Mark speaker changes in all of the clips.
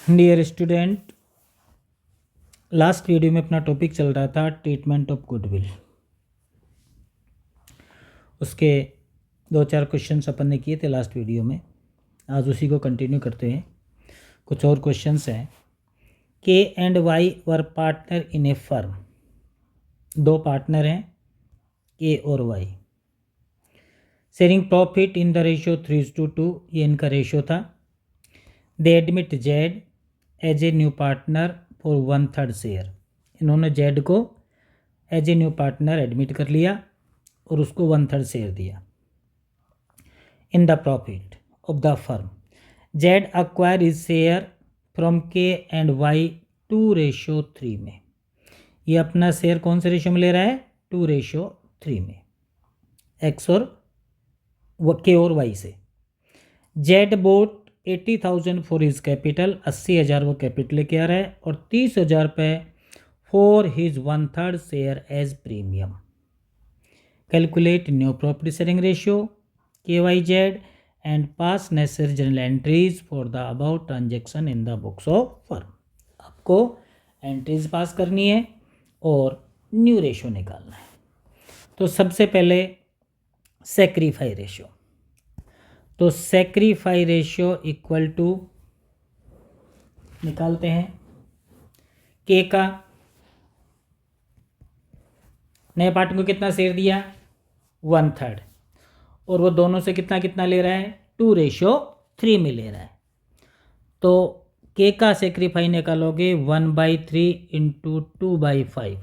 Speaker 1: Dear student, last video में अपना topic चल रहा था ट्रीटमेंट ऑफ गुडविल। उसके 2-4 क्वेश्चंस अपन ने किए थे लास्ट वीडियो में। आज उसी को कंटिन्यू करते हैं। कुछ और क्वेश्चंस हैं। K and Y were partner in a firm. दो पार्टनर हैं, के और Y. Sharing profit in the ratio 3:2, ये इनका रेशियो था। They admit Z as a new partner for 1/3 share. इन्होंने जेड को as a new partner admit कर लिया और उसको 1/3 शेयर दिया। In the profit of the firm, Z acquire is share from K and Y 2:3 में। ये अपना शेयर कौन से रेशियो में ले रहा है? 2:3 में, एक्स और के और वाई से। Z boat 80,000 for his capital, 80,000 वो कैपिटल लेके आ रहा है, और 30,000 रुपये for his 1/3 share as premium. Calculate new profit sharing ratio के Y Z and pass necessary journal entries for the about transaction in the books of firm. आपको entries pass करनी है और न्यू रेशियो निकालना है। तो सबसे पहले सेक्रीफाई रेशियो। तो सेक्रीफाई रेशियो इक्वल टू निकालते हैं के का। नए पार्टनर को कितना शेयर दिया? 1/3, और वो दोनों से कितना कितना ले रहा है? 2:3 में ले रहा है। तो के का सेक्रीफाई निकालोगे 1/3 इंटू 2/5,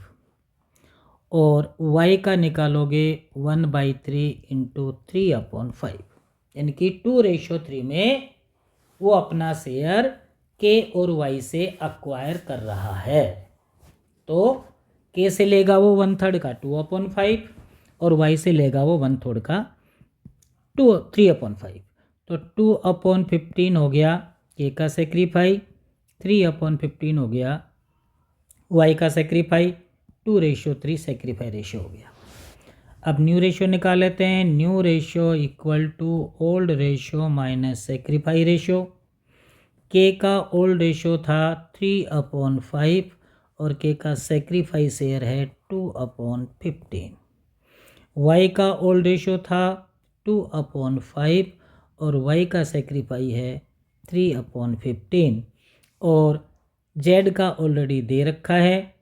Speaker 1: और वाई का निकालोगे 1/3 इंटू 3/5, यानी कि 2:3 में वो अपना शेयर के और वाई से अक्वायर कर रहा है। तो के से लेगा वो 1/3 का 2/5, और वाई से लेगा वो 1/3 का 3/5। तो 2/15 हो गया के का सेक्रीफाई, 3/15 हो गया वाई का सेक्रीफाई, 2:3 सेक्रीफाई रेशियो हो गया। अब न्यू रेशियो निकाल लेते हैं। New ratio equal to old ratio minus sacrifice ratio. K का ओल्ड रेशियो था 3/5 और के का सेक्रीफाई शेयर है 2/15। वाई का ओल्ड रेशियो था 2/5 और वाई का सेक्रीफाई है 3/15, और जेड का ऑलरेडी दे रखा है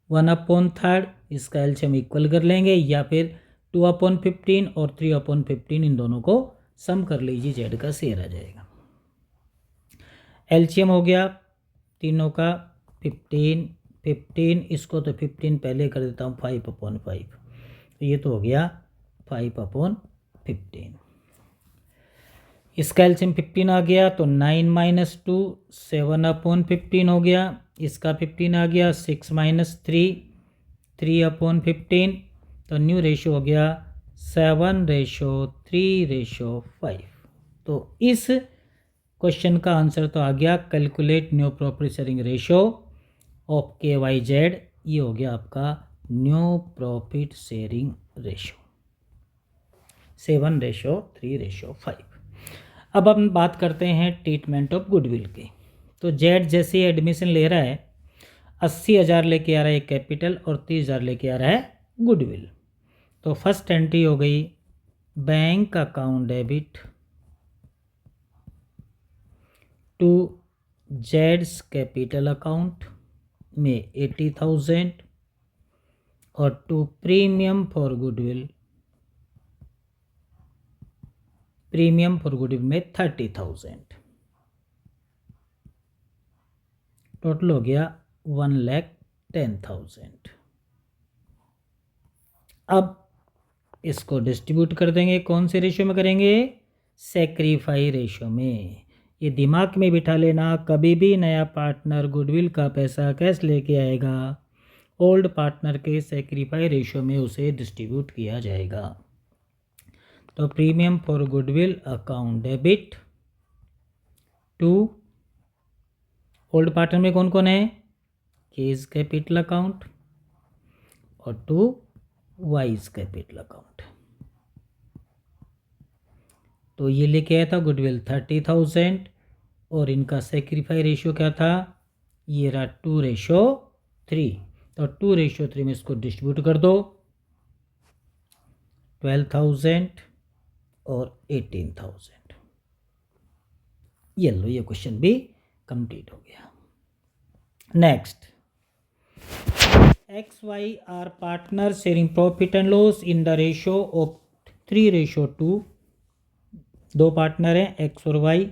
Speaker 1: 1/3। इसका एलसीएम इक्वल कर लेंगे, या फिर 2/15 और 3/15 इन दोनों को सम कर लीजिए, जेड का शेयर आ जाएगा। एलसीएम हो गया तीनों का 15, इसको तो 15 पहले कर देता हूँ 5/5, तो ये तो हो गया 5/15। इसका एलसीएम 15 आ गया, तो 9 - 2 7/15 हो गया। इसका 15 आ गया, 6 - 3 3/15। तो न्यू रेशियो हो गया 7:3:5। तो इस क्वेश्चन का आंसर तो आ गया calculate new profit sharing ratio of के वाई जेड। ये हो गया आपका न्यू प्रॉफिट शेयरिंग रेशियो 7:3:5। अब हम बात करते हैं ट्रीटमेंट ऑफ गुडविल की। तो जेड जैसे एडमिशन ले रहा है, 80,000 लेके आ रहा है कैपिटल और 30,000 लेके आ रहा है गुडविल। तो फर्स्ट एंट्री हो गई बैंक अकाउंट डेबिट टू जेड्स कैपिटल अकाउंट में 80,000 और टू प्रीमियम फॉर गुडविल में 30,000। टोटल हो गया 1,10,000। अब इसको डिस्ट्रीब्यूट कर देंगे। कौन से रेशियो में करेंगे? सेक्रीफाई रेशियो में। ये दिमाग में बिठा लेना, कभी भी नया पार्टनर गुडविल का पैसा कैश लेके आएगा, ओल्ड पार्टनर के सेक्रीफाई रेशियो में उसे डिस्ट्रीब्यूट किया जाएगा। तो premium for goodwill account debit to old partner में कौन कौन है? केज कैपिटल अकाउंट और टू वाइज कैपिटल अकाउंट। तो ये लेके आया था गुडविल 30,000 और इनका सेक्रीफाई रेशियो क्या था, ये रहा 2:3। तो 2:3 में इसको डिस्ट्रीब्यूट कर दो, 12,000 और 18,000। ये लो, ये क्वेश्चन भी कंप्लीट हो गया। Next, XY are partner sharing profit and loss in the ratio of 3:2। दो पार्टनर हैं X और Y,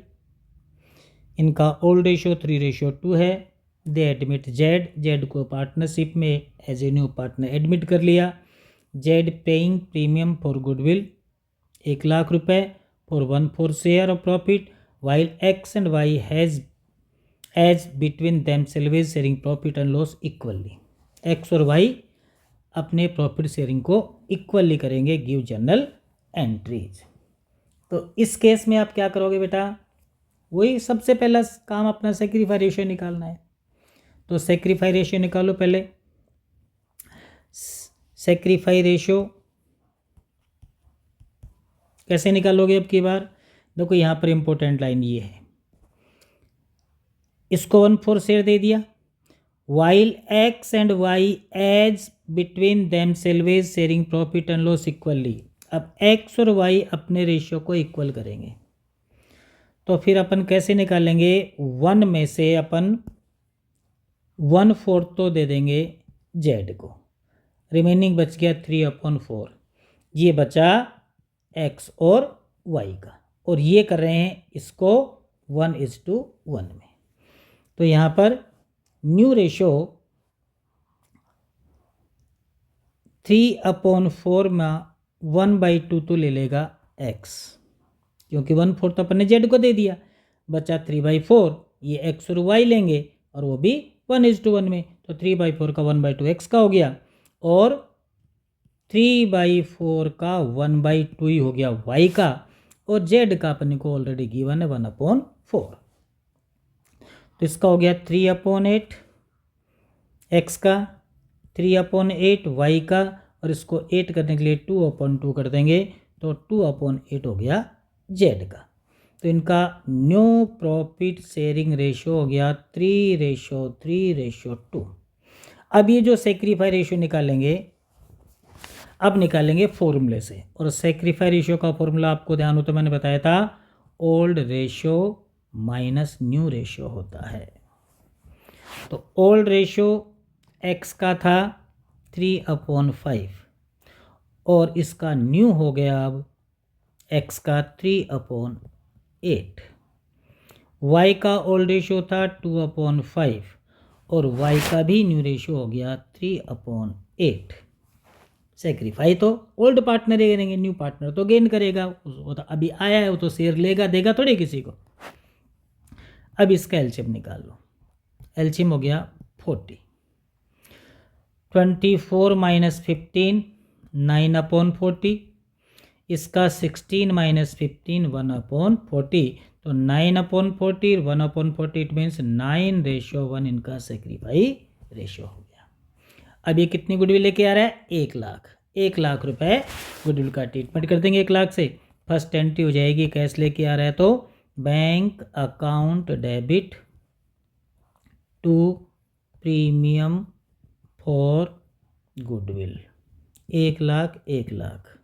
Speaker 1: इनका ओल्ड रेशियो 3:2 है। दे एडमिट जेड को पार्टनरशिप में as a new partner admit कर लिया। Z paying premium for goodwill 1,00,000 रुपये for 1/4 share of profit, while X and Y has as between themselves sharing profit and loss equally. X और Y अपने profit sharing को equally करेंगे, give journal entries. तो इस case में आप क्या करोगे बेटा, वही सबसे पहला काम अपना सेक्रीफाई रेशियो निकालना है। तो सेक्रीफाई रेशियो निकालो पहले। सेक्रीफाई रेशियो कैसे निकालोगे अब की बार, देखो यहाँ पर इंपॉर्टेंट लाइन ये है, इसको 1/4 शेयर दे दिया, while X and Y as between themselves sharing profit and loss equally. अब X और Y अपने रेशियो को इक्वल करेंगे, तो फिर अपन कैसे निकालेंगे, 1 में से अपन 1/4 तो दे देंगे Z को, रिमेनिंग बच गया 3/4, ये बचा X और Y का, और ये कर रहे हैं इसको 1:1 में। तो यहाँ पर न्यू रेशो 3/4 में 1/2 तो ले लेगा X, क्योंकि 1/4 तो अपन ने Z को दे दिया, बचा 3/4, ये X और Y लेंगे और वो भी 1:1 में, तो 3/4 का 1/2 X का हो गया, और 3/4 का 1/2 ही हो गया Y का, और Z का अपन को ऑलरेडी गिवन है 1/4। तो इसका हो गया 3/8 X का, 3/8 Y का, और इसको 8 करने के लिए 2/2 कर देंगे, तो 2/8 हो गया Z का। तो इनका न्यू प्रॉफिट शेयरिंग रेशियो हो गया 3:3:2। अब ये जो सेक्रीफाई रेशियो निकालेंगे, अब निकालेंगे फॉर्मूले से, और सेक्रीफाई रेशियो का फॉर्मूला आपको ध्यान हो तो मैंने बताया था, old ratio minus new ratio होता है। तो ओल्ड रेशियो X का था 3/5, और इसका न्यू हो गया अब X का 3/8। Y का ओल्ड रेशियो था 2/5, और Y का भी न्यू रेशियो हो गया 3/8। सेक्रीफाई तो ओल्ड पार्टनर ही करेंगे, न्यू पार्टनर तो गेन करेगा, वो तो अभी आया है, वो तो शेयर लेगा देगा थोड़े किसी को। अब इसका एलसीएम निकाल लो, एलसीएम हो गया 40, 24 - 15 9/40, इसका 16 - 15 1/40, तो 9/40 1/40 इट मीन्स 9:1 इनका सेक्रीफाई रेशियो हो गया। अब ये कितनी गुडविल लेके आ रहा है, 1,00,000 रुपए गुडविल का ट्रीटमेंट कर देंगे 1,00,000 से। फर्स्ट एंट्री हो जाएगी, कैश लेके आ रहा है तो bank account debit to premium for goodwill 1,00,000।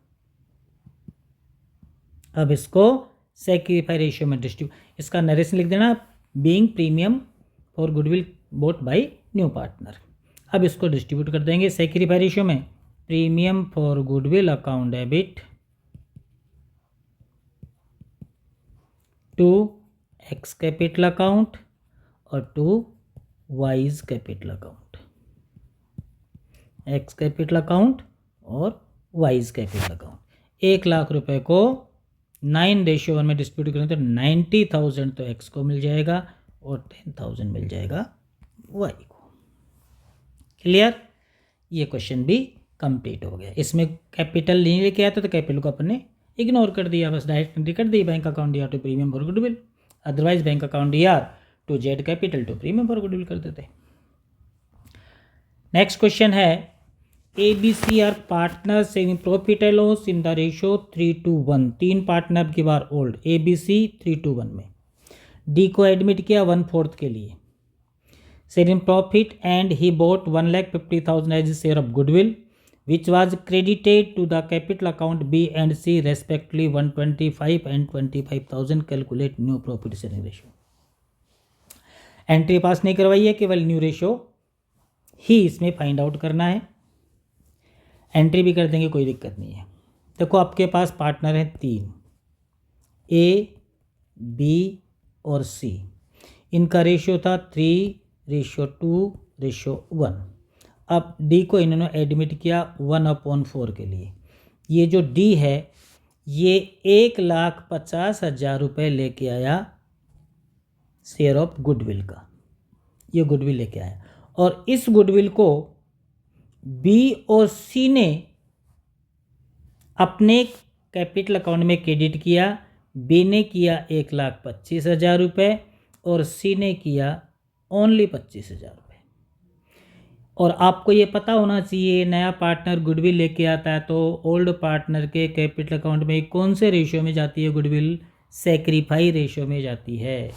Speaker 1: अब इसको सेक्रीफाई रेशियो में डिस्ट्रीब्यूट, इसका नरेशन लिख देना, being premium for goodwill bought by new partner. अब इसको डिस्ट्रीब्यूट कर देंगे सेक्रीफाई रेशियो में, premium for goodwill account debit to X capital account और to Y's capital account, X capital account और Y's कैपिटल अकाउंट। 1,00,000 रुपए को 9:1 में डिस्ट्रीब्यूट करें तो 90,000 तो X को मिल जाएगा और 10,000 मिल जाएगा Y को। क्लियर, ये क्वेश्चन भी कंप्लीट हो गया। इसमें कैपिटल नहीं लेके आया था तो कैपिटल को अपन ने इग्नोर कर दिया, बस डायरेक्ट एंट्री कर दी, बैंक अकाउंट या to premium for goodwill, otherwise bank account या to Z capital to premium for goodwill कर देते। नेक्स्ट क्वेश्चन है, ABC are partner saving profit and loss in the ratio 3:1। 3 partner की बार old ABC 3:1 में। D को admit किया 1/4 के लिए, share in profit and he bought 1,50,000 as share of goodwill which was credited to the capital account B and C respectively 125 and 25,000. Calculate new profit sharing ratio. Entry पास नहीं करवाई है, केवल new ratio ही इसमें find out करना है। Entry भी कर देंगे, कोई दिक्कत नहीं है। देखो आपके पास पार्टनर हैं 3, ए, बी और सी। इनका रेशियो था 3:2:1। अब डी को इन्होंने एडमिट किया 1/4 के लिए। ये जो डी है ये 1,50,000 रुपये लेके आया शेयर ऑफ गुडविल का, ये गुडविल लेके आया, और इस गुडविल को बी और सी ने अपने कैपिटल अकाउंट में क्रेडिट किया। बी ने किया 1,25,000 रुपये और सी ने किया ओनली 25,000 रुपये। और आपको ये पता होना चाहिए नया पार्टनर गुडविल लेके आता है तो ओल्ड पार्टनर के कैपिटल अकाउंट में कौन से रेशियो में जाती है गुडविल? सैक्रिफाई रेशियो में जाती है।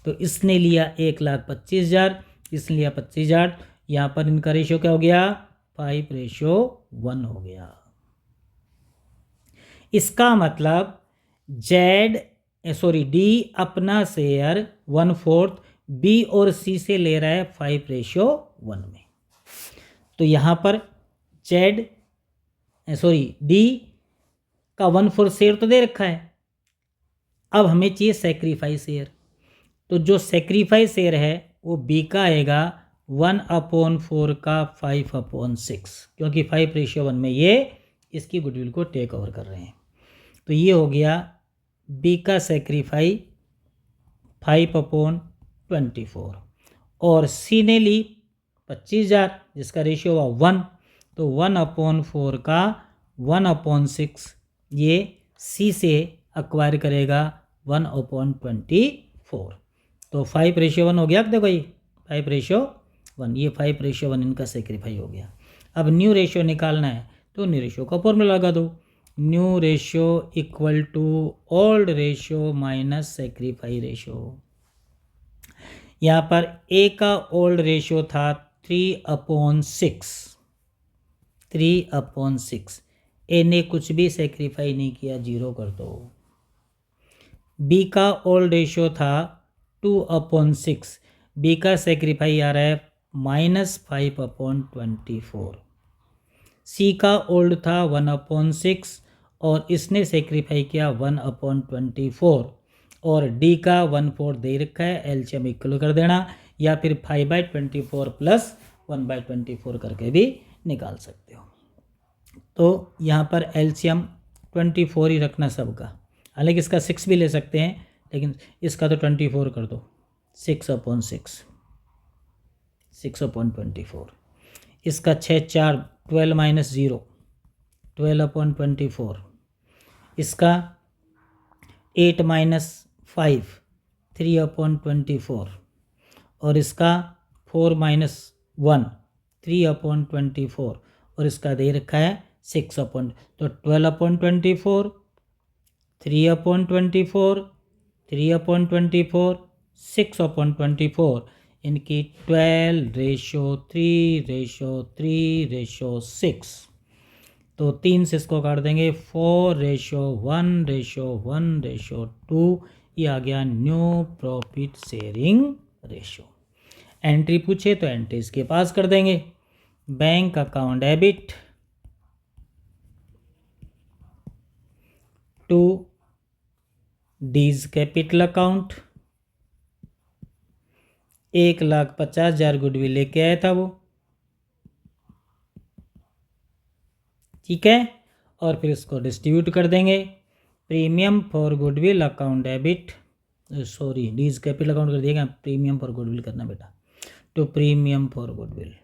Speaker 1: तो इसने लिया 1,25,000, इसने लिया 25,000, यहाँ पर इनका रेशियो क्या हो गया? 5:1 हो गया। इसका मतलब डी अपना शेयर 1/4 बी और सी से ले रहा है 5:1 में। तो यहाँ पर डी का 1/4 शेयर तो दे रखा है, अब हमें चाहिए सैक्रिफाइस शेयर। तो जो सैक्रिफाइस शेयर है वो बी का आएगा 1/4 का 5/6, क्योंकि 5:1 में ये इसकी गुडविल को टेक ओवर कर रहे हैं। तो ये हो गया बी का सैक्रिफाई 5/24, और सी ने ली 25,000 जिसका रेशियो हुआ 1, तो 1/4 का 1/6 ये सी से अक्वायर करेगा 1/24। तो 5:1 हो गया। देखो ये 5:1, ये 5:1 इनका सैक्रिफाई हो गया। अब न्यू रेशियो निकालना है तो न्यू रेशियो का फॉर्मूला लगा दो। New ratio equal to old ratio minus sacrifice ratio. यहाँ पर ए का ओल्ड रेशियो था 3/6। ए ने कुछ भी सैक्रिफाई नहीं किया, 0 कर दो। बी का ओल्ड रेशियो था 2/6, बी का सैक्रिफाई आ रहा है -5/24। सी का ओल्ड था 1/6 और इसने सैक्रिफाई किया 1/24, और डी का 1/4 दे रखा है, एलसीएम इक्वल कर देना, या फिर 5/24 प्लस 1/24 करके भी निकाल सकते हो। तो यहाँ पर एलसीएम 24 ही रखना सबका, हालांकि इसका 6 भी ले सकते हैं, लेकिन इसका तो 24 कर दो। 6/24, इसका 6×4 12 - 0 12/24, इसका 8 - 5 3/24, और इसका 4 - 1 3/24, और इसका दे रखा है 6 तो 12/24 3/24 3/24 6/24, इनकी 12:3:3:6। तो 3 से इसको काट देंगे, 4:1:1:2। ये आ गया new profit sharing ratio. Entry पूछे तो एंट्री इसके पास कर देंगे। Bank account debit to D's capital account, 1,50,000 goodwill लेके आया था वो, ठीक है, और फिर इसको डिस्ट्रीब्यूट कर देंगे। Premium for goodwill account debit, D's capital account कर दिएगा, प्रीमियम फॉर गुडविल करना बेटा, तो प्रीमियम फॉर गुडविल,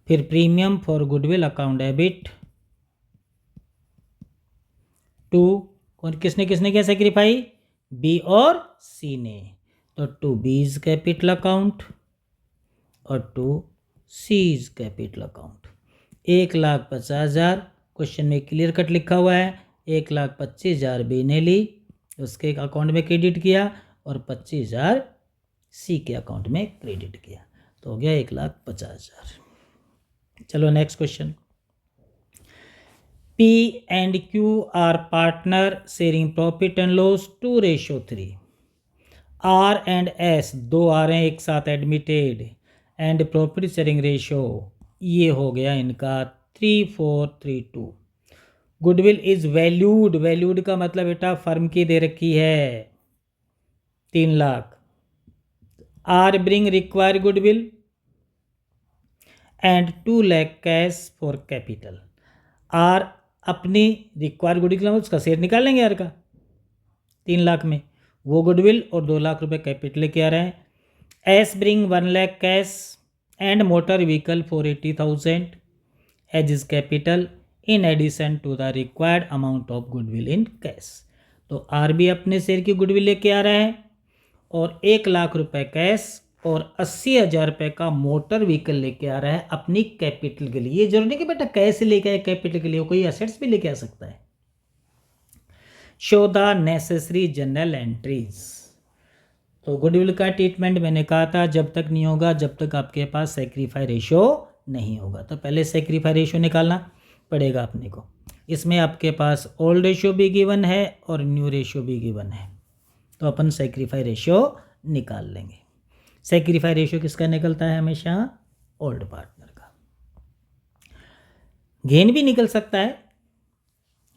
Speaker 1: फिर premium for goodwill account debit to, और किसने किया सैक्रिफाई? बी और सी ने, तो टू बीज कैपिटल अकाउंट और to C's capital account. 1,50,000 question में क्लियर कट लिखा हुआ है, 1,25,000 बी ने ली, उसके अकाउंट में क्रेडिट किया, और 25,000 सी के अकाउंट में क्रेडिट किया, तो हो गया 1,50,000। चलो next question. P and Q are partner sharing profit and loss 2:3। R and S दो आ रहे हैं एक साथ admitted, and profit sharing ratio ये हो गया इनका 3:4:3:2। गुडविल इज वैल्यूड, वैल्यूड का मतलब बेटा फर्म की दे रखी है 3 lakh. R bring required goodwill and 2 lakh cash for capital. R अपनी रिक्वायर गुडविल उसका शेयर निकाल लेंगे यार का 3 लाख में, वो गुडविल और 2 लाख रुपए कैपिटल लेके आ रहे हैं। S bring 1 lakh cash and motor vehicle for 80,000 as his capital in addition to the required amount of goodwill in cash. तो आर भी अपने शेयर की गुडविल लेके आ रहा है और 1 लाख रुपए कैश और 80,000 रुपये का मोटर व्हीकल लेके आ रहा है अपनी कैपिटल के लिए। ये जरूरी नहीं कि बेटा कैसे लेके आए कैपिटल के लिए, कोई एसेट्स भी लेके आ सकता है। Show the necessary general entries. तो गुडविल का ट्रीटमेंट मैंने कहा था जब तक नहीं होगा जब तक आपके पास सेक्रीफाई रेशियो नहीं होगा। तो पहले सेक्रीफाई रेशियो निकालना पड़ेगा अपने को। इसमें आपके पास ओल्ड रेशियो भी गिवन है और न्यू रेशियो भी गिवन है, तो अपन सेक्रीफाई रेशियो निकाल लेंगे। सेक्रीफाई रेशियो किसका निकलता है? हमेशा ओल्ड पार्टनर का। गेन भी निकल सकता है,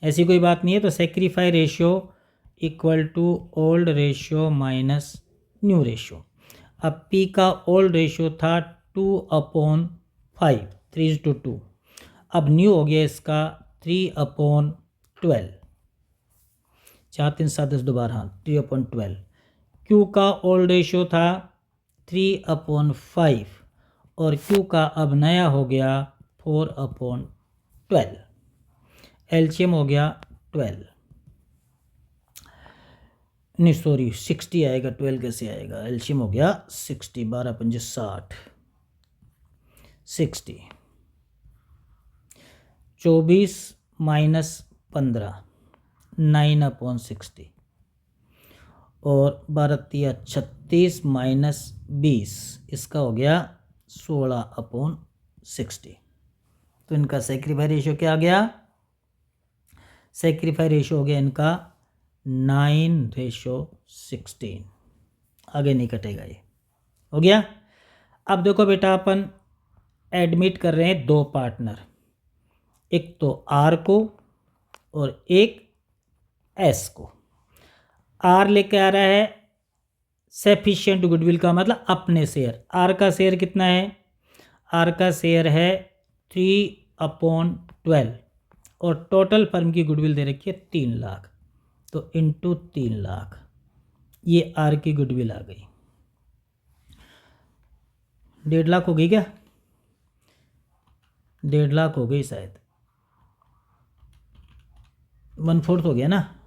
Speaker 1: ऐसी कोई बात नहीं है। तो sacrifice ratio equal to old ratio minus new ratio. अब पी का ओल्ड रेशियो था 2/5, 3:2। अब न्यू हो गया इसका 3/12, 4 3 7 10 दोबारा 3/12। क्यू का ओल्ड रेशियो था 3/5 और क्यू का अब नया हो गया 4/12। एलसीएम हो गया 12, नहीं सॉरी 60 आएगा, 12 कैसे आएगा? एलसीएम हो गया 60, 12 पंजे 60, 60, 24 माइनस 15 9/60 और 12 36 माइनस 20 इसका हो गया 16/60। तो इनका सेक्रीफाई रेशियो क्या आ गया? सेक्रीफाई रेशियो हो गया इनका 9:16। आगे नहीं कटेगा, ये हो गया। अब देखो बेटा अपन एडमिट कर रहे हैं 2 पार्टनर, एक तो आर को और एक एस को। आर लेके आ रहा है सफिशिएंट गुडविल का मतलब अपने शेयर। आर का शेयर कितना है? आर का शेयर है 3/12 और टोटल फर्म की गुडविल दे रखी है 3 लाख, तो इंटू 3 लाख ये आर की गुडविल आ गई। 1.5 लाख हो गई क्या? 1.5 लाख हो गई शायद, 1/4 हो गया ना,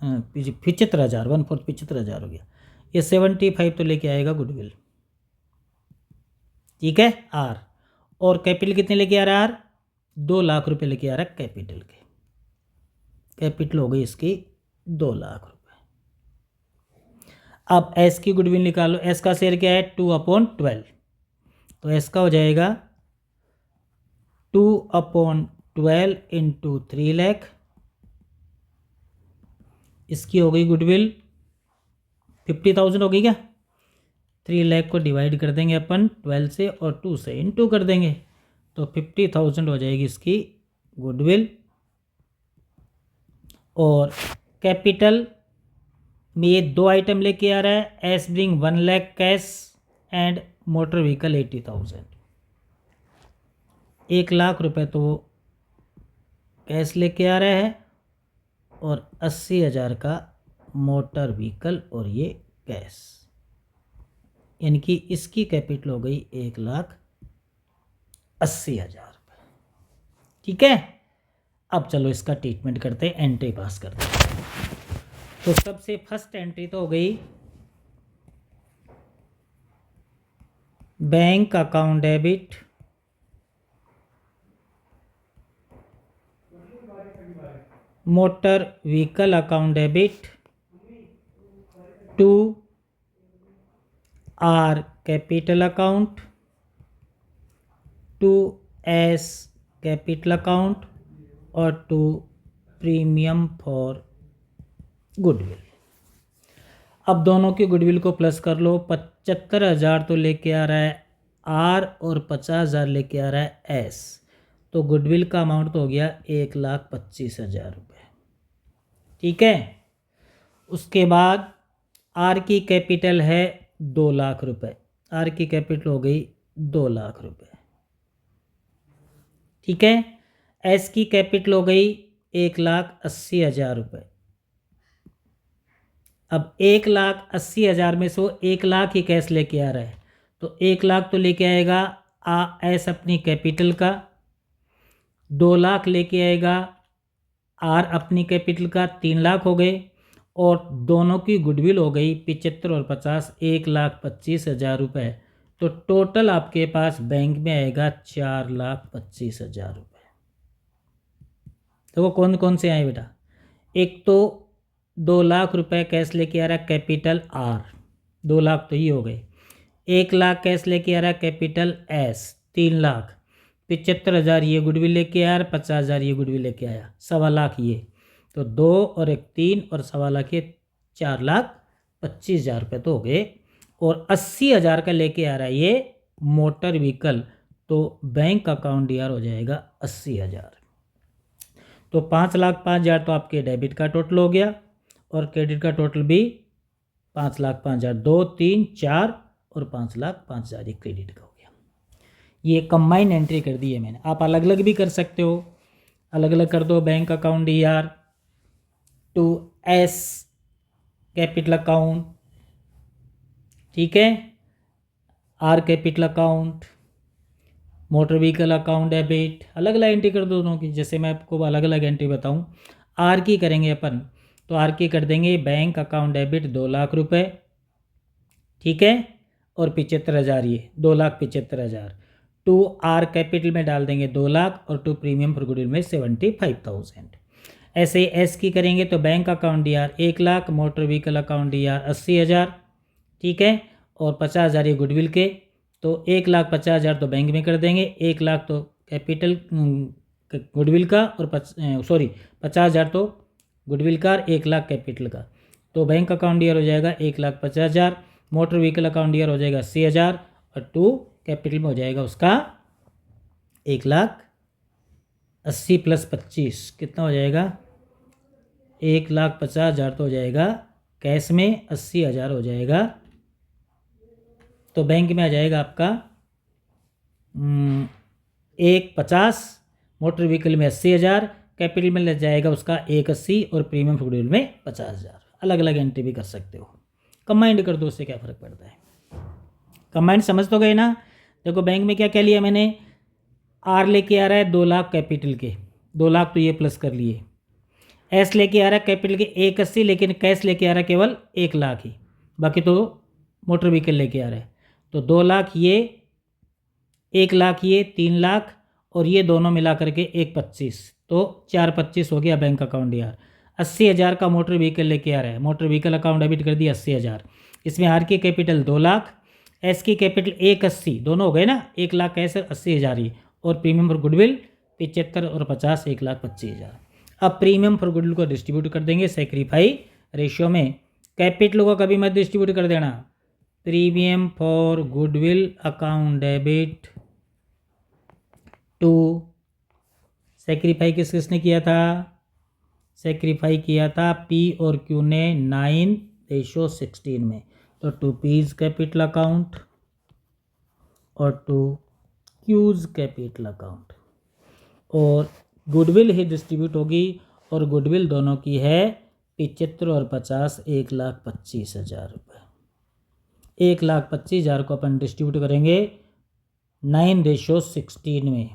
Speaker 1: 75,000, 1/4 75,000 हो गया। ये 75 तो लेके आएगा गुडविल, ठीक है आर। और कैपिटल कितने लेके आ रहा है आर? 2 लाख रुपए लेके आ रहा है कैपिटल के। कैपिटल हो गई इसकी 2 लाख रुपए। अब एस की गुडविल निकालो। एस का शेयर क्या है? 2/12, तो एस का हो जाएगा 2/12 इंटू 3 लाख। इसकी हो गई गुडविल 50,000 हो गई क्या? 3 लाख को डिवाइड कर देंगे अपन 12 से और 2 से इंटू कर देंगे, तो 50,000 हो जाएगी इसकी गुडविल। और कैपिटल में ये 2 आइटम लेके आ रहा है। S bring 1 lakh cash and motor vehicle 80,000। 1 lakh रुपए तो वो कैश लेके आ रहा है और 80,000 का मोटर व्हीकल और ये कैश, यानी कि इसकी कैपिटल हो गई 1,80,000 रुपये। ठीक है, अब चलो इसका ट्रीटमेंट करते हैं, एंट्री पास करते हैं। तो सबसे फर्स्ट एंट्री तो हो गई bank account debit motor vehicle account debit to R capital account to S capital account और टू प्रीमियम फॉर गुडविल। अब दोनों की गुडविल को प्लस कर लो। 75,000 तो लेके आ रहा है आर और 50,000 लेके आ रहा है एस, तो गुडविल का अमाउंट तो हो गया 1,25,000 रुपये। ठीक है। उसके बाद आर की कैपिटल है 2 लाख रुपए, आर की कैपिटल हो गई 2 लाख रुपए। ठीक है। एस की कैपिटल हो गई 1,80,000 रुपये। अब 1,80,000 में से 1 लाख ही कैश लेके आ रहा है, तो 1 लाख तो लेके आएगा एस अपनी कैपिटल का, 2 लाख लेके आएगा आर अपनी कैपिटल का, 3 लाख हो गए, और दोनों की गुडविल हो गई 75 और 50, 1,25,000 रुपये। तो टोटल आपके पास बैंक में आएगा 4,25,000 रुपये। तो वो कौन कौन से आए बेटा? एक तो 2 लाख रुपए कैश लेके आ रहा है कैपिटल आर, 2 लाख तो ये हो गए। 1 लाख कैश लेके आ रहा है कैपिटल एस, 3 लाख। 75,000 ये गुडविल लेके आया, 50,000 ये गुडविल लेके आया, 1.25 लाख ये, तो 2 और 1 3 और 1.25 लाख ये 4,25,000 रुपये तो हो गए। और 80,000 का लेके आ रहा है ये मोटर व्हीकल, तो बैंक अकाउंट डी आर हो जाएगा 80,000। तो 5,05,000 तो आपके डेबिट का टोटल हो गया, और क्रेडिट का टोटल भी 5,05,000, 2 3 4 और 5,05,000 ये क्रेडिट का हो गया। ये कंबाइन एंट्री कर दी है मैंने। आप अलग अलग भी कर सकते हो, अलग अलग कर दो। Bank account D R to S capital account, ठीक है, R capital account, motor vehicle account debit, अलग अलग एंट्री कर दो दोनों की। जैसे मैं आपको अलग अलग एंट्री बताऊं, आर की करेंगे अपन, तो आर की कर देंगे बैंक अकाउंट डेबिट 2 लाख रुपए, ठीक है, और 75,000 ये 2,75,000। टू आर कैपिटल में डाल देंगे 2 लाख, और टू प्रीमियम फॉर गुडविल में 75,000। ऐसे ही एस की करेंगे तो bank account D are 1 lakh, motor vehicle account D are 80,000, ठीक है, और 50,000 ये गुडविल के, तो 1,50,000 तो बैंक में कर देंगे, 1 लाख तो कैपिटल गुडविल का, और 50,000 तो गुडविल का, 1 लाख कैपिटल का। तो बैंक अकाउंट डी आर हो जाएगा 1,50,000, motor vehicle account D are हो जाएगा 80,000, और टू कैपिटल में हो जाएगा उसका 1,80,000 प्लस 25 कितना हो जाएगा? 1,50,000 तो हो जाएगा कैश में, 80,000 हो जाएगा, तो बैंक में आ जाएगा आपका 1,50,000, मोटर व्हीकल में 80,000, कैपिटल में लग जाएगा उसका 1,80,000, और प्रीमियम गुडविल में 50,000। अलग अलग एंट्री भी कर सकते हो, कंबाइंड कर दो, उससे क्या फ़र्क पड़ता है। कंबाइंड समझ तो गए ना। देखो बैंक में क्या क्या लिया मैंने, आर लेके आ रहा है 2 लाख कैपिटल के, 2 लाख तो ये प्लस कर लिए। एस लेके आ रहा है कैपिटल के 1,80,000, लेकिन कैश लेके आ रहा है केवल 1 लाख ही, बाकी तो मोटर व्हीकल लेके आ रहा है, तो 2 लाख ये, 1 लाख ये, 3 लाख, और ये दोनों मिला करके 1,25,000, तो 4,25,000 हो गया बैंक अकाउंट डी आर। 80,000 का मोटर व्हीकल लेके आ रहा है, मोटर व्हीकल अकाउंट डेबिट कर दिया 80,000, इसमें आर की कैपिटल 2 लाख, एस की कैपिटल 1,80,000, दोनों हो गए ना, 1 लाख कैश 80,000 ही, और प्रीमियम फॉर गुडविल 75 और 50, 1,25,000। अब प्रीमियम फॉर गुडविल को डिस्ट्रीब्यूट कर देंगे सेक्रीफाई रेशियो में। कैपिटल को कभी मत डिस्ट्रीब्यूट कर देना। Premium for goodwill account debit to, sacrifice किस किसने किया था? सेक्रीफाई किया था पी और क्यू ने 9:16 में, तो टू पीज कैपिटल अकाउंट और टू क्यूज कैपिटल अकाउंट, और गुडविल ही डिस्ट्रीब्यूट होगी, और गुडविल दोनों की है 75 और 50, 1,25,000 रुपये। 1,25,000 को अपन डिस्ट्रीब्यूट करेंगे 9:16 में,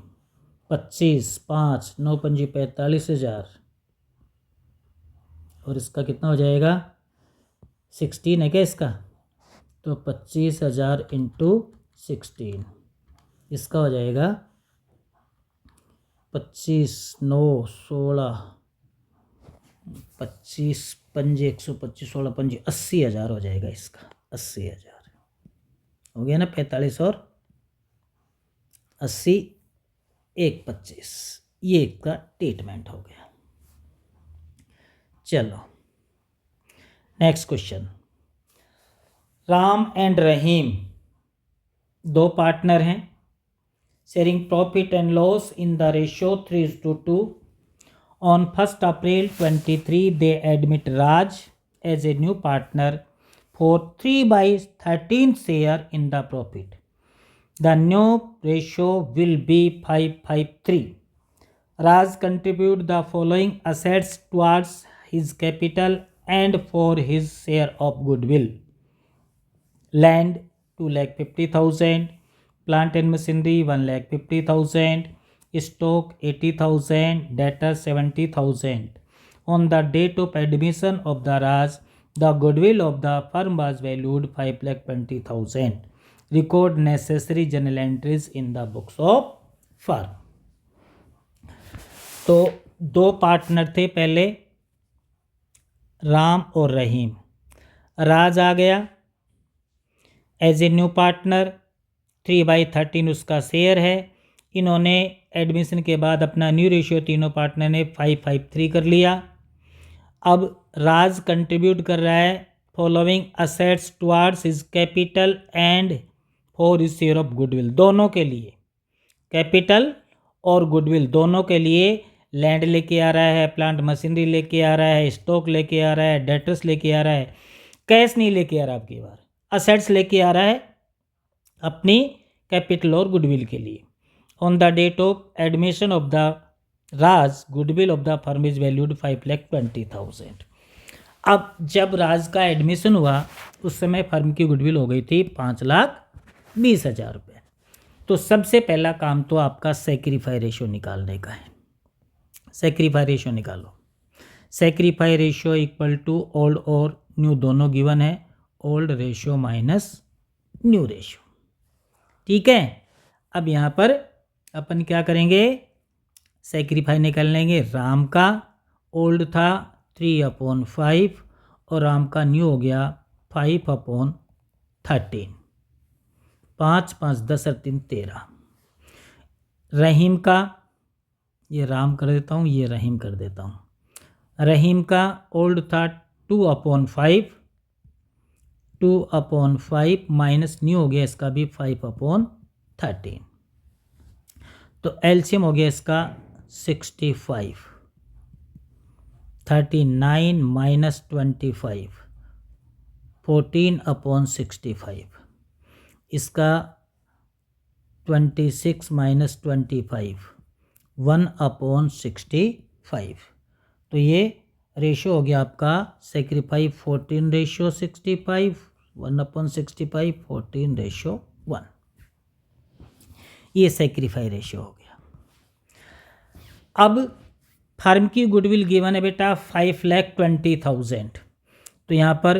Speaker 1: 25 5 9 पंजी 45,000, और इसका कितना हो जाएगा? 16 है क्या इसका, तो 25,000 इंटू 16, इसका हो जाएगा 25 9 16 25 पंजे 125 16 पंजे 80,000 हो जाएगा इसका, 80,000 हो गया ना। 45 और 80 1 25, ये इसका ट्रीटमेंट हो गया। चलो नेक्स्ट क्वेश्चन। राम एंड रहीम दो पार्टनर हैं, sharing profit and loss in the ratio 3:2। On 1st April 23, they admit Raj as a new partner for 3/13 share in the profit. The new ratio will be 5:5:3. Raj contribute the following assets towards his capital and for his share of goodwill. Land 2,50,000, plant and machinery 1,50,000, stock 80,000, debtor 70,000. On the date of admission of the Raj, the goodwill of the firm was valued 5,20,000. Record necessary journal entries in the books of firm. तो दो partner थे पहले, राम और रहीम। राज आ गया as a new partner, 3/13 उसका share है। इन्होंने admission के बाद अपना न्यू रेशियो तीनों पार्टनर ने 5:5:3 कर लिया। अब राज कंट्रीब्यूट कर रहा है following assets towards his capital and for his share of goodwill, दोनों के लिए, कैपिटल और गुडविल दोनों के लिए। लैंड लेके आ रहा है, प्लांट मशीनरी लेके आ रहा है, स्टॉक लेके आ रहा है, डेटर्स लेके आ रहा है, कैश नहीं लेके आ रहा आपकी बार, असेट्स लेके आ रहा है अपनी कैपिटल और गुडविल के लिए। On the date of admission of the Raj, goodwill of the firm is valued 5,20,000। अब जब राज का एडमिशन हुआ उस समय फर्म की गुडविल हो गई थी 5,20,000 रुपये। तो सबसे पहला काम तो आपका सेक्रीफाई रेशियो निकालने का है। सेक्रीफाई रेशियो निकालो। Sacrifice ratio equal to old और न्यू दोनों गिवन है, old ratio minus new ratio. ठीक है, अब यहाँ पर अपन क्या करेंगे, सेक्रीफाई निकाल लेंगे। राम का ओल्ड था 3/5 और राम का न्यू हो गया 5/13, 5 5 10 और 3 13। रहीम का, ये राम कर देता हूँ, ये रहीम कर देता हूँ। रहीम का ओल्ड था 2/5, 2/5 माइनस न्यू हो गया इसका भी 5/13। तो एलसीएम हो गया इसका 65, 39 माइनस 25, 14/65। इसका 26 माइनस 25, 1/65। तो ये रेशो हो गया आपका सेक्रीफाई 14 रेशियो 65, 1/65, 14:1। ये सेक्रीफाई रेशियो हो गया। अब फर्म की गुडविल गिवन है बेटा 5,20,000। तो यहाँ पर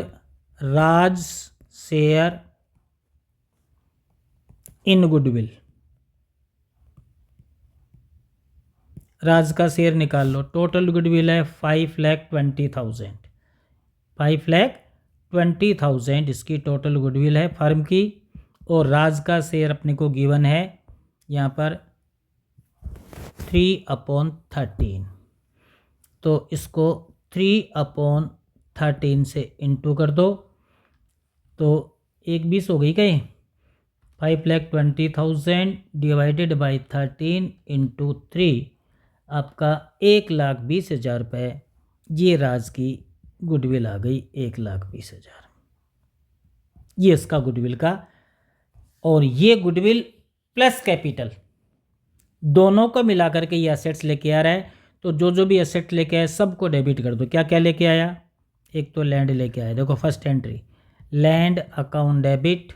Speaker 1: राज शेयर इन गुडविल, राज का शेयर निकाल लो। टोटल गुडविल है 5,20,000, 5,20,000 इसकी टोटल गुडविल है फर्म की। और राज का शेयर अपने को गिवन है यहाँ पर 3/13। तो इसको 3/13 से इंटू कर दो, तो 1/20 हो गई क्या? 5,20,000 डिवाइडेड बाई 13 इंटू 3, आपका 1,20,000 रुपये। ये राज की गुडविल आ गई 1,20,000। ये इसका गुडविल का, और ये गुडविल प्लस कैपिटल दोनों को मिलाकर के ये असेट्स लेके आ रहा है। तो जो जो भी असेट लेके आया सबको डेबिट कर दो। क्या क्या लेके आया? एक तो लैंड लेके आया, देखो first entry, land account debit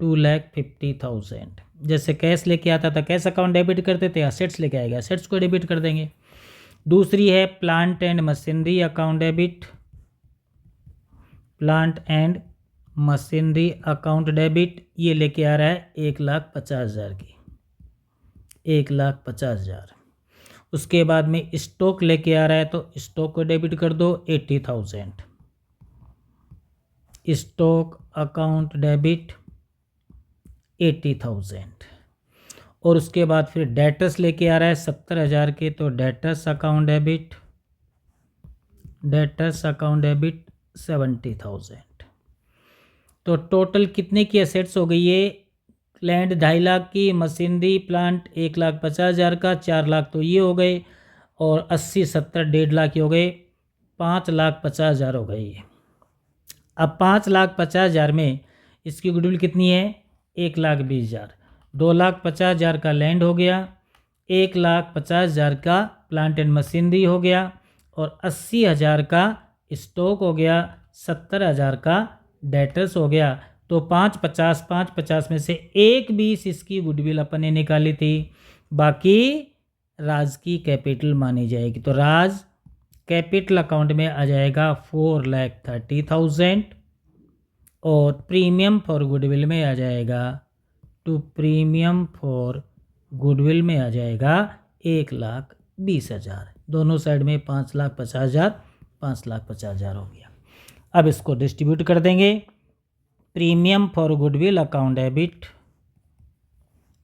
Speaker 1: 2,50,000। जैसे कैश लेके आता था कैश अकाउंट डेबिट करते थे, असेट्स लेके आएगा असेट्स को डेबिट कर देंगे। दूसरी है plant and machinery account debit, plant and machinery account debit, ये लेके आ रहा है 1,50,000 की, 1,50,000। उसके बाद में स्टॉक लेके आ रहा है तो स्टॉक को डेबिट कर दो 80,000, स्टॉक अकाउंट डेबिट 80,000। और उसके बाद फिर डेटर्स लेके आ रहा है 70,000 के, तो डेटर्स अकाउंट डेबिट 70,000। तो टोटल कितने की एसेट्स हो गई है? लैंड 2.5 लाख की, मशीनरी प्लांट 1,50,000 का, 4 लाख तो ये हो गए, और 80, 70, 1.5 लाख हो गए, 5,50,000 हो गई है। अब 5,50,000 में इसकी गुडविल कितनी है? 1,20,000। 2,50,000 का लैंड हो गया, 1,50,000 का प्लांट एंड मशीनरी हो गया, और 80,000 का स्टॉक हो गया, 70,000 का डेटर्स हो गया। तो 550 में से 1,20 इसकी गुडविल अपन ने निकाली थी, बाकी राज की कैपिटल मानी जाएगी। तो राज कैपिटल अकाउंट में आ जाएगा 4,30,000, और प्रीमियम फॉर गुडविल में आ जाएगा, टू प्रीमियम फॉर गुडविल में आ जाएगा 1,20,000। दोनों साइड में 5,50,000, 5,50,000 हो गया। अब इसको डिस्ट्रीब्यूट कर देंगे। Premium for goodwill account debit,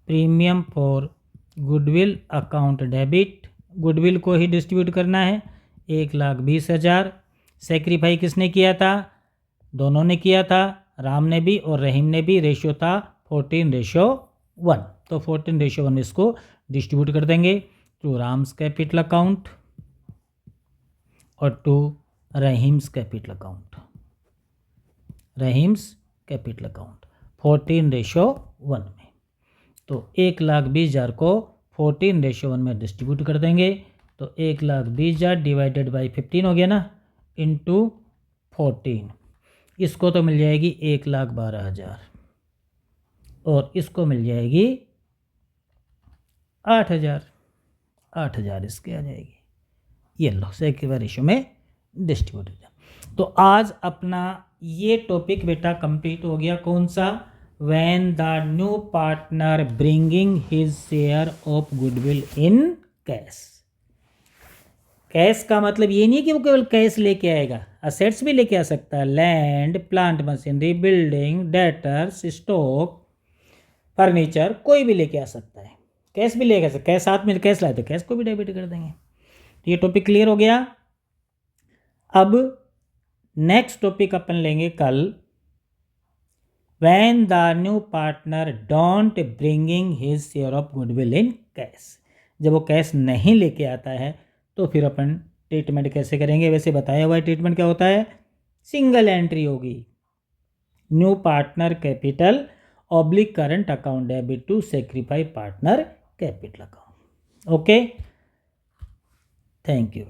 Speaker 1: premium for goodwill account debit, goodwill को ही डिस्ट्रीब्यूट करना है, 1,20,000। सेक्रीफाई किसने किया था? दोनों ने किया था, राम ने भी और रहीम ने भी। रेशियो था 14:1, तो 14:1 इसको डिस्ट्रीब्यूट कर देंगे टू राम्स कैपिटल अकाउंट और to Rahim's capital account, Rahim's capital account 14:1 में। तो 1,20,000 को 14:1 में डिस्ट्रीब्यूट कर देंगे, तो 1,20,000 डिवाइडेड बाई 15 हो गया ना, इंटू 14। इसको तो मिल जाएगी 1,12,000, और इसको मिल जाएगी 8,000 इसके आ जाएगी। ये लो सेक्रीफाई रेशियो में डिस्ट्रीब्यूट हो जाए। तो आज अपना ये टॉपिक बेटा कंप्लीट हो गया। कौन सा? When the new partner bringing his share of goodwill in cash. Cash का मतलब ये नहीं कि वो केवल कैश लेके आएगा, असेट्स भी लेके आ सकता है, land, plant, machinery, building, debtors, stock, furniture, कोई भी लेके आ सकता है। कैश भी लेके आ सकता है, कैश साथ में कैश लाए तो कैश को भी डेबिट कर देंगे। तो ये टॉपिक क्लियर हो गया। अब नेक्स्ट टॉपिक अपन लेंगे कल, when the new partner don't bringing his share of goodwill in cash. जब वो कैश नहीं लेके आता है तो फिर अपन ट्रीटमेंट कैसे करेंगे? वैसे बताया हुआ है ट्रीटमेंट क्या होता है। सिंगल एंट्री होगी, new partner capital oblique current account debit to sacrifice partner capital account. Okay, thank you.